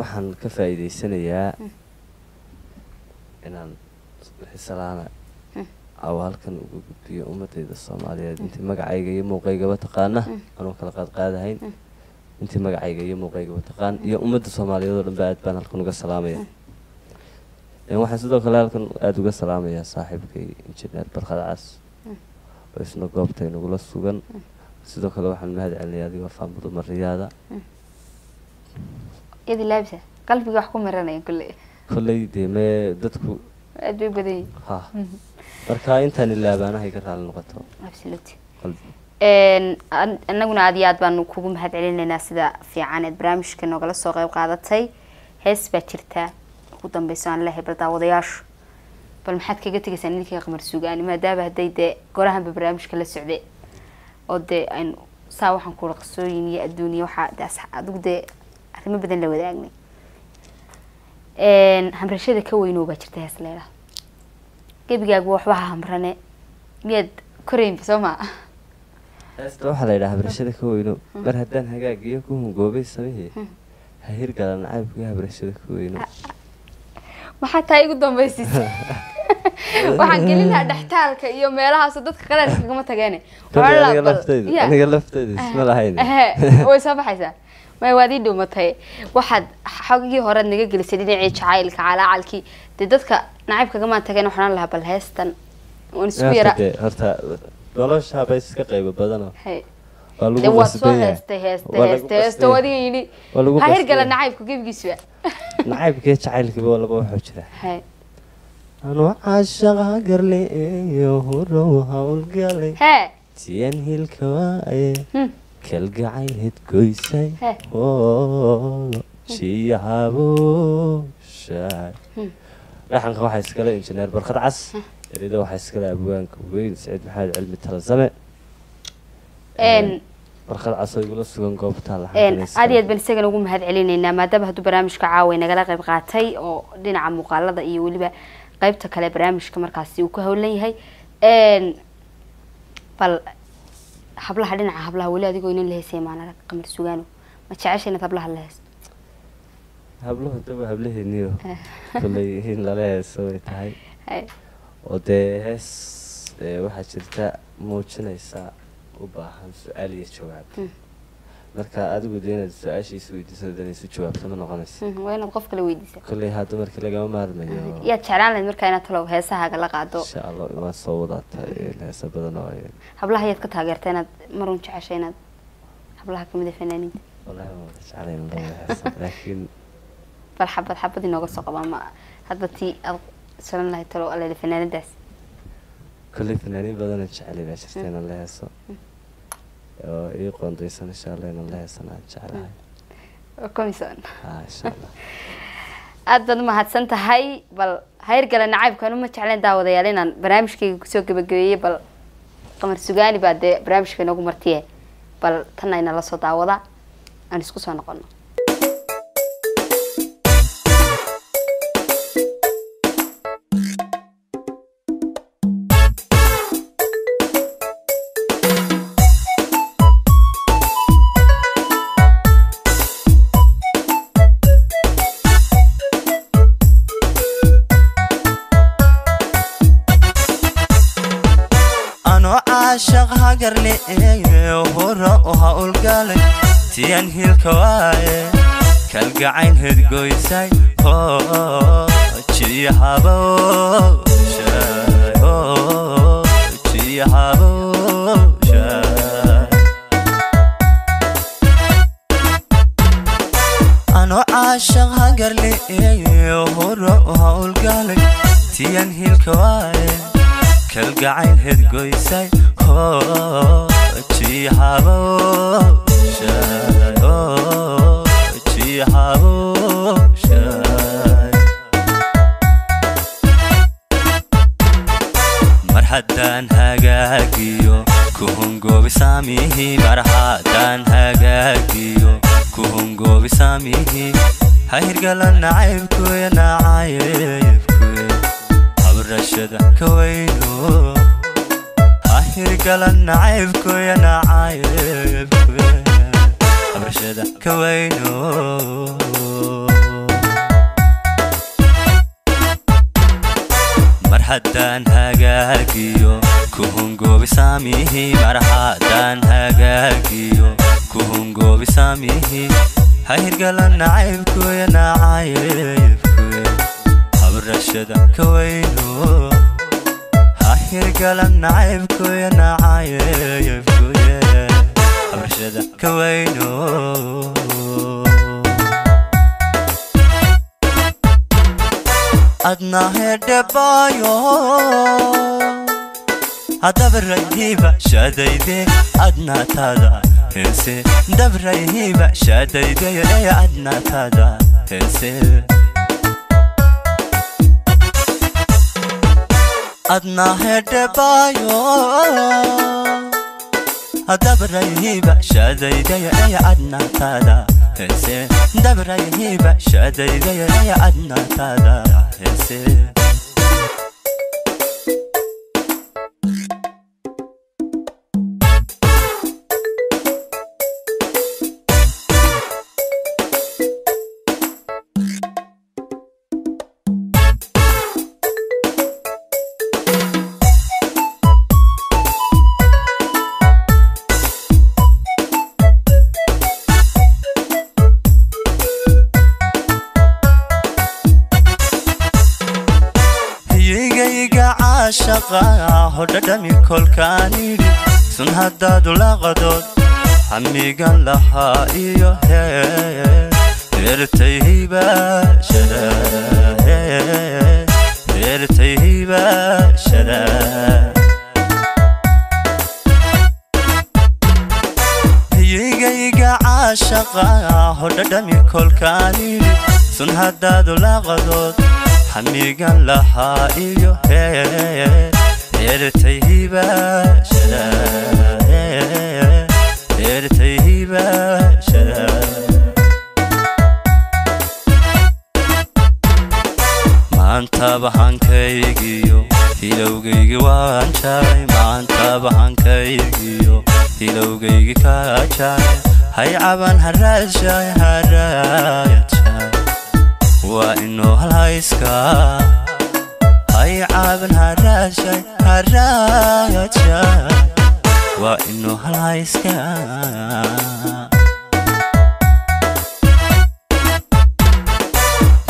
S2: waxaan ka faa'iideysanayaa inaan salaana awalkan ugu gudbiyo ummadayda Soomaaliyeed intii magacayga iyo muuqaygaba taqaana anoo kala qaadahayn intii magacayga iyo muuqaygaba taqaan iyo ummadda Soomaaliyeed oo dhan aad baan halkan uga salaamaya waxaan sidoo kale halkan aad uga salaamayaa saaxiibkay injineer Barkad Cas oo isna goobta inagula sugan sidoo kale waxaan mahad celinayaa adiga Faadimo Riyaada
S1: yadi laabsa qalbiga wax ku maranay
S2: kulay deeme dadku
S1: aad bay baday
S2: marka intaan ilaabaanahay ka raali noqoto
S1: absolutely annaguna aad baan kugu mahad celinaynaa sida fiican ee barnaamijka nogala soo qayb qaadatay hees baa jirta ugu dambayso aan leeyahay daawadayaashu bal maxaad kaga tagaysaa ninkii qamar suugaan maadaama haday gorahanba barnaamijka la socday oo aynu saa waxaan ku qasooyin iyo adduuniya waxa adigu arrimo badan la wadaagnay hamrashada ka weyn oo baa jirta hees leeyahay gebigaagu waxba hamrane miyad koreyn Soomaa
S2: heesta waxa la yiraahdaa hamrashada ka weyno mar haddaan hagaagiyo ku hungoobay sameeyay ha hirgalan caybka hamrashada ka weyno
S1: maxaa tahay ugu dambeysay waxaan gelinayaa dhaxtaalka iyo meelahaas dadka qararka kama tageene
S2: aniga laftayda isma lahayn
S1: way soo baxaysaa ma waadi dhumatay waxaad xogii hore naga gelisay dhinacii jacaylka calaacalkii dadka nacaybka kama tageen waxaan lahaa bal heestan oo isku yara
S2: horta nolosha bay iska qayb badan
S1: waa lagu heestay wadi yini ha hirgala nacaybka gebigiisa
S2: nacaybka jacaylka waa laba wax jira anu caashaqa garle iyo horo hawl galay tiyaan hilka waaye kalgacayl hid goysay oo shiyahabo shay waxanka waxa iskale injineer Barkad Cas erida waxa iskale abwaanka weyn Saciid Maxamed Cilmi Talsame Barkad Cas oo igula sugan goobta la
S1: aad baan isaga ugu mahad celinaynaa maadaama haduu barnaamijka caaway nagala qayb qaatay oo dhinaca muuqaalada iyo waliba qaybta kale barnaamijka markaasi uu ka howlan yahay bal hablaha dhinaca hablaha wali adigoo inaan la heesay maana qamar suugaano ma jeceshay inaad hablaha la heesto
S2: habluhu daba hablaheeniyo kulay in la heeso way tahay oo hees waxa jirta muujinaysa u baahan su'aal iyo jawaab marka adigu inaad su'aashiisa weydiiso danayso jawaabta ma noqonayso
S1: waa inaad qof kale weydiiso
S2: kulay hadda markii laga maarmayo
S1: ya jeclaan lahayd marka inaad talo heesahaaga la qaado
S2: insha Allah waa soo wadaata heesa badan oo
S1: hablaha yaad ka taageertay inaad marun jeceshay inaad hablaha kamid ah fanaaniinta
S2: wallahi ma jeclaan laakiin
S1: حبة إنه قصة قبل ما هذا تي سلام الله ترى على الفنانين داس
S2: كل الفنانين بدنا نشعل باشتين الله يسوع يقون ضيسان إن شاء الله إن الله يسنا نشعلها
S1: كويسان
S2: إن شاء الله
S1: aad baad mahadsan tahay bal hayr gala nacaybkan uma jecleen daawadayaal inaan barnaamijkayga kusoo gabagabeeyay bal qamar sugaani baa dee barnaamijka inagu martiye bal tan ayna la soo daawada aan isku soo noqono
S3: عاشق هاجرلي وهرا وهقول قالي تيان هيلكواي كالقعين هدقويساي تشي حابو شاي تشي حابو شاي أنا عاشق هاجرلي وهرا وهقول قالي تيان هيلكواي كالقعين هدقويساي تشي حابو شاي تشي حابو شاي مرحدان هاقاقيو كوهنقو بساميه مرحدان هاقاقيو كوهنقو بساميه هايرقل نعيبكو يا نعايبكو برشدة كوينو هايرقل نعيبكو يا نعايبكو برشدة كوينو مرحدان هاقاقيو كوهنقو بساميه مرحدان هاقاقيو كوهنقو بساميه هايرقل نعيبكو يا نعايبكو برشدة كوينو هايرقل نعيبكو يا نعايبكو برشدة كوينو أدنى هدبايو دبريهيبة شاديدي أدنى تادا هنسي دبريهيبة شاديدي أدنى تادا هنسي أدنى هدبايو دبريهيبة شاديدي أدنى تادا هنسي دبريهيبة شاديدي أدنى تادا هنسي عاشقا هددمي كل كانيري سن هداد لغدود حميقان لها إيو هيرتيه باشرا هيرتيه باشرا ييقا عاشقا هددمي كل كانيري سن هداد لغدود حميقان لها إيو هيرتيه باشرا هيرتيه باشرا ما انت بحنكيجيو هيلوغيجي وانشاي ما انت بحنكيجيو هيلوغيجي كاچاي هاي عبان هراجاي هرايتشاي وإنه هالهايسكا هاي عابن هراجاي هرايتشاي وإنه هالهايسكا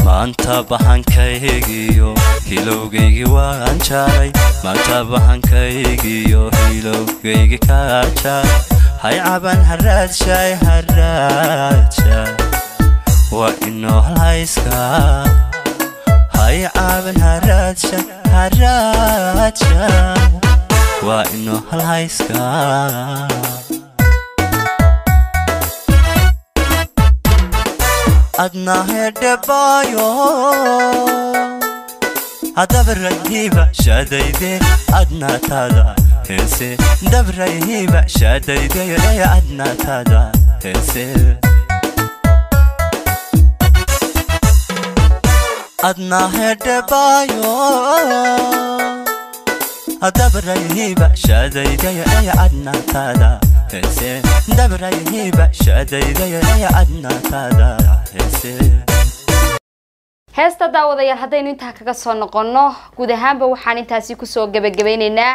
S3: ما انت بحنكيجيو هيلوغيجي وانشاي ما انت بحنكيجيو هيلوغيجي كاچاي هاي عابن هراجاي هرايتشاي وإنه هالهايسكا هاي عابن هراجاي هرايتشاي وإنه هالهايسكا adna hedhabayo adabrahiba shadayde adna tada heese dabrahiba shadayde adna tada heese adna hedhabayo adabrahiba shadayde adna tada heese dabrahiba shadayde adna tada heese
S1: heesta daawadayaal haddaynu intaa kaga soo noqono guud ahaanba waxaan intaasi kusoo gabagabeynaynaa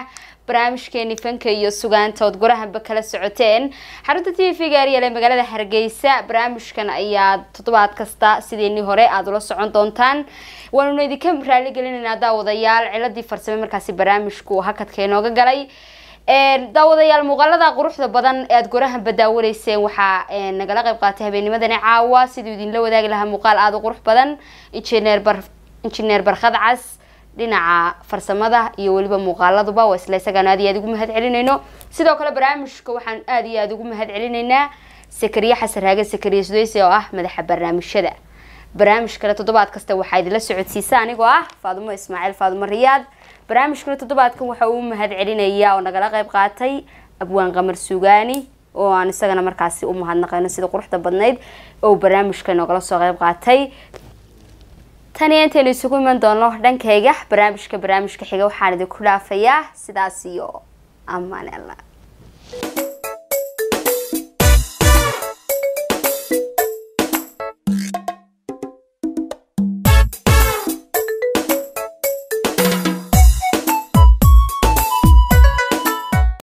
S1: barnaamijkeeni fanka iyo sugaanta ood gorahanba kala socoteen xarunta TV-ga ee magaalada Hargeysa. barnaamijkan ayaa toddobaad kasta sideenii hore aad ula socon doontaan. waanu idinka raali gelinaynaa daawadayaal ciladii farsamo markaasi barnaamijku hakadka inooga galay. daawadayaal muuqaalada quruxda badan ee aad gorahanba daawaneyseen waxa nagala qayb qaatay habeennimadani caawa sidoo idin la wadaagi lahaa muuqaal aad u qurux badan injineer Barkhad Cas dhinaca farsamada iyo waliba muuqaaladuba waa isla isaga aad iyo aad ugu mahad celinayno. sidoo kale barnaamijka waxaan aad iyo aad ugu mahad celinaynaa Sakariya Xasan Raage Sakariya Sudeys oo ah madaxa barnaamijyada. barnaamijka toddobaad kasta waxaa idin la socodsiisaa anigoo ah Faadumo Ismaaciil Faadumo Riyaad. barnaamijka toddobaadkan waxa uu mahad celinayaa oo nagala qayb qaatay Abwaan Qamar Sugaani oo aan isagana markaasi u mahadnaqayno sida quruxda badneyd oo barnaamijka nagala soo qayb qaatay. tani intaan isugu iman doono dhankayga barnaamijka xiga waxaan idin ku dhaafayaa sidaas iyo amaan Allah.